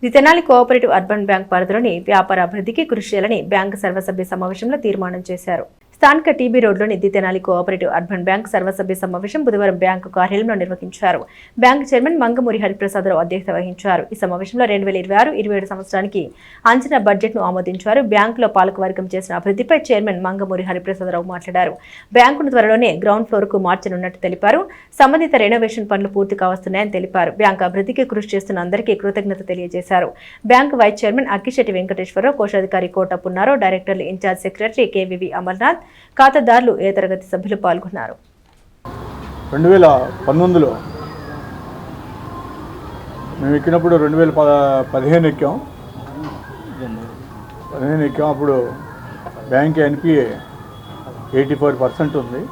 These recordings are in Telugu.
The Tenali cooperative urban bank పరిధిలోని వ్యాపార అభివృద్ధికి కృషి చేయాలని బ్యాంకు సర్వసభ్య సమావేశంలో తీర్మానం చేశారు. స్థానిక టీబీ రోడ్లోని the Tenali cooperative urban bank సర్వసభ్య సమావేశం బుధవారం బ్యాంకు కార్యాలయంలో నిర్వహించారు. బ్యాంకు చైర్మన్ మంగమూరి హరిప్రసాదరావు అధ్యక్షత వహించారు. ఈ సమావేశంలో 2026-27 సంవత్సరానికి అంచనా బడ్జెట్ను ఆమోదించారు. బ్యాంకులో పాలకవర్గం చేసిన అభివృద్ధిపై చైర్మన్ మంగమూరి హరిప్రసాదరావు మాట్లాడారు. బ్యాంకును త్వరలోనే గ్రౌండ్ ఫ్లోర్ కు మార్చనున్నట్టు తెలిపారు. సంబంధిత రెనోవేషన్ పనులు పూర్తి కావస్తున్నాయని తెలిపారు. బ్యాంకు అభివృద్ధికి కృషి చేస్తున్న అందరికీ కృతజ్ఞత తెలియజేశారు. Bank vice chairman Akkisetti Venkateswararao, కోశాధికారి కోట పున్నారావు, డైరెక్టర్లు ఇన్ఛార్జ్ సెక్రటరీ కేవీవి అమర్నాథ్, ఖాతాదారులు ఏ తరగతి సభ్యులు పాల్గొన్నారు. 2019లో మేము ఎక్కినప్పుడు 2015 ఎక్కాం. అప్పుడు బ్యాంక్ ఎన్పిఏ 84% ఉంది.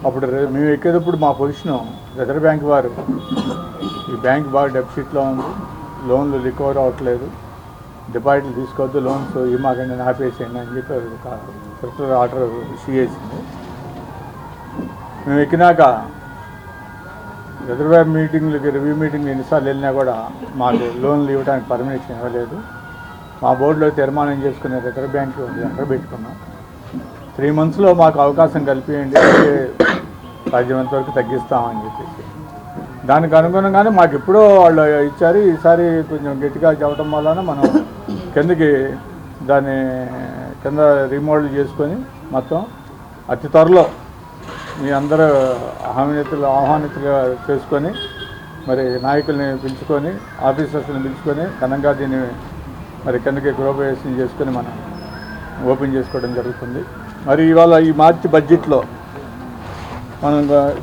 అప్పుడు మేము ఎక్కేటప్పుడు మా పొజిషను రిజర్వ్ బ్యాంక్ వారు ఈ బ్యాంక్ బాగా డెఫిసిట్లో ఉంది, లోన్లు రికవర్ అవ్వట్లేదు, డిపాజిట్లు తీసుకోవద్దు, లోన్స్ ఇమాకండి ఆపేసేయండి అని చెప్పి ఒక సర్కులర్ ఆర్డర్ ఇష్యూ చేసింది. మేము ఎక్కినాక రిజర్వ్ బ్యాంక్ రివ్యూ మీటింగ్లు ఎన్నిసార్లు వెళ్ళినా కూడా మాకు లోన్లు ఇవ్వడానికి పర్మిషన్ ఇవ్వలేదు. మా బోర్డులో తీర్మానం చేసుకునే రిజర్వ్ బ్యాంక్ లెటర్ పెట్టుకున్నాం. 3 monthsలో మాకు అవకాశం కల్పించండి, సాధ్యమైనంత వరకు తగ్గిస్తామని చెప్పేసి దానికి అనుగుణంగానే మాకు ఎప్పుడో వాళ్ళు ఇచ్చారు. ఈసారి కొంచెం గట్టిగా చెప్పడం వలన మనం కిందకి దాన్ని కింద రీమోడల్ చేసుకొని మొత్తం అతి త్వరలో మీ అందరూ ఆహ్వానితులుగా చేసుకొని మరి నాయకుల్ని పిలుచుకొని ఆఫీసర్స్ని పిలుచుకొని ఘనంగా దీన్ని మరి కిందకి గృహప్రవేశం చేసుకొని మనం ఓపెన్ చేసుకోవడం జరుగుతుంది. మరి ఇవాళ ఈ మార్చి బడ్జెట్లో మనం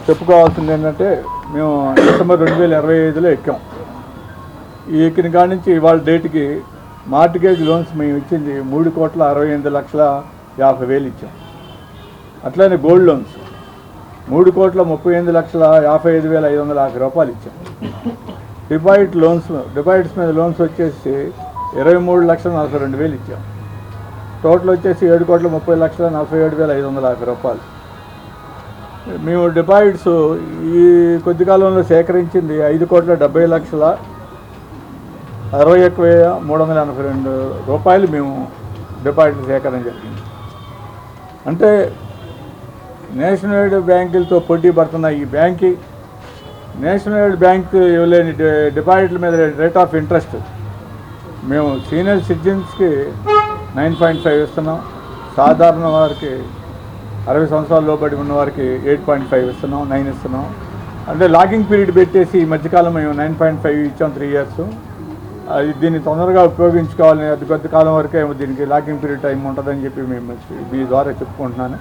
చెప్పుకోవాల్సింది ఏంటంటే మేము డిసెంబర్ 2025లో ఎక్కాం. ఈ ఎక్కిన కాడి నుంచి ఇవాళ డేట్కి మార్టిగేజ్ లోన్స్ మేము ఇచ్చింది 3,68,50,000 ఇచ్చాం. అట్లనే గోల్డ్ లోన్స్ 3,38,55,500 రూపాయలు ఇచ్చాం. డిపాజిట్స్ మీద లోన్స్ వచ్చేసి 23,42,000 ఇచ్చాం. టోటల్ వచ్చేసి 7,30,47,500 రూపాయలు. మేము డిపాజిట్స్ ఈ కొద్ది కాలంలో సేకరించింది 5,70,61,382 రూపాయలు మేము డిపాజిట్ సేకరణ జరిగింది. అంటే నేషనల్ బ్యాంకులతో పోటీ పడుతున్న ఈ బ్యాంక్కి నేషనల్ బ్యాంక్ ఇవ్వలేని డిపాజిట్ల మీద రేట్ ఆఫ్ ఇంట్రెస్ట్ మేము సీనియర్ సిటిజన్స్కి 9.5 ఇస్తున్నాం, సాధారణ వారికి 60 సంవత్సరాల లోబడి ఉన్న వారికి 8.5 ఇస్తున్నాం, 9 ఇస్తున్నాం. అంటే లాకింగ్ పీరియడ్ పెట్టేసి ఈ మధ్యకాలం మేము 9.5 ఇచ్చాం 3 years. అది దీన్ని తొందరగా ఉపయోగించుకోవాలని అది కొద్ది కాలం వరకే దీనికి లాకింగ్ పీరియడ్ టైం ఉంటుందని చెప్పి మేము మీ ద్వారా చెప్పుకుంటున్నాను.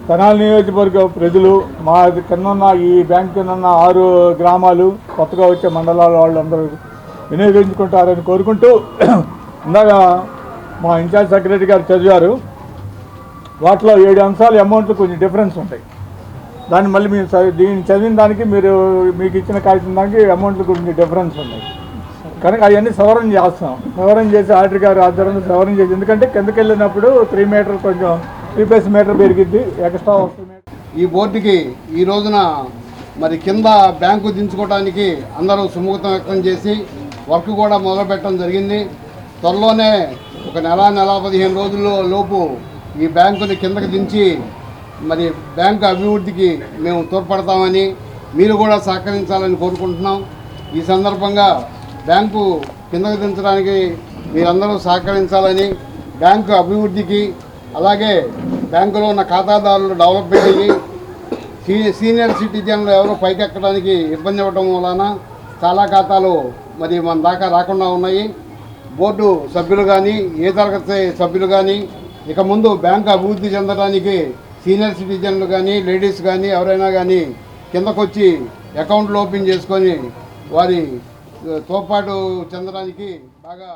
తెనాలి నియోజకవర్గ ప్రజలు మా కింద ఉన్న ఈ బ్యాంక్ కింద ఉన్న 6 గ్రామాలు కొత్తగా వచ్చే మండలాల వాళ్ళందరూ వినియోగించుకుంటారని కోరుకుంటూ ఇందాక మా ఇన్ఛార్జ్ సెక్రటరీ గారు చదివారు. వాటిలో 7 అంశాలు అమౌంట్లు కొంచెం డిఫరెన్స్ ఉంటాయి. దాన్ని మళ్ళీ మీరు దీన్ని చదివిన దానికి మీకు ఇచ్చిన కాగితం దానికి అమౌంట్లు కొంచెం డిఫరెన్స్ ఉన్నాయి కనుక అవన్నీ సవరణ చేస్తాం. సవరణ చేసి ఆర్డర్ గారు ఆధ్వర్యంలో సవరణ చేసి, ఎందుకంటే కిందకి వెళ్ళినప్పుడు 3 మీటర్ కొంచెం 3+ మీటర్ పెరిగిద్ది, ఎక్స్ట్రా వస్తుంది. ఈ బోర్డుకి ఈ రోజున మరి కింద బ్యాంకు దించుకోవడానికి అందరూ సుముఖతం వ్యక్తం చేసి వర్క్ కూడా మొదలుపెట్టడం జరిగింది. త్వరలోనే ఒక నెల 15 రోజుల లోపు ఈ బ్యాంకుని కిందకి దించి మరి బ్యాంకు అభివృద్ధికి మేము తోడ్పడతామని మీరు కూడా సహకరించాలని కోరుకుంటున్నాం. ఈ సందర్భంగా బ్యాంకు కిందకి దించడానికి మీరందరూ సహకరించాలని, బ్యాంకు అభివృద్ధికి అలాగే బ్యాంకులో ఉన్న ఖాతాదారులు డెవలప్మెంట్ అయ్యి సీనియర్ సిటిజన్లు ఎవరు పైకెక్కడానికి ఇబ్బంది ఇవ్వడం వలన చాలా ఖాతాలు మరి మన దాకా రాకుండా ఉన్నాయి. బోర్డు సభ్యులు కానీ ఏ తరగతి సభ్యులు కానీ ఇక ముందు బ్యాంకు అభివృద్ధి చెందడానికి సీనియర్ సిటిజన్లు కానీ లేడీస్ కానీ ఎవరైనా కానీ కిందకొచ్చి అకౌంట్లు ఓపెన్ చేసుకొని వారి తోడ్పాటు చెందడానికి బాగా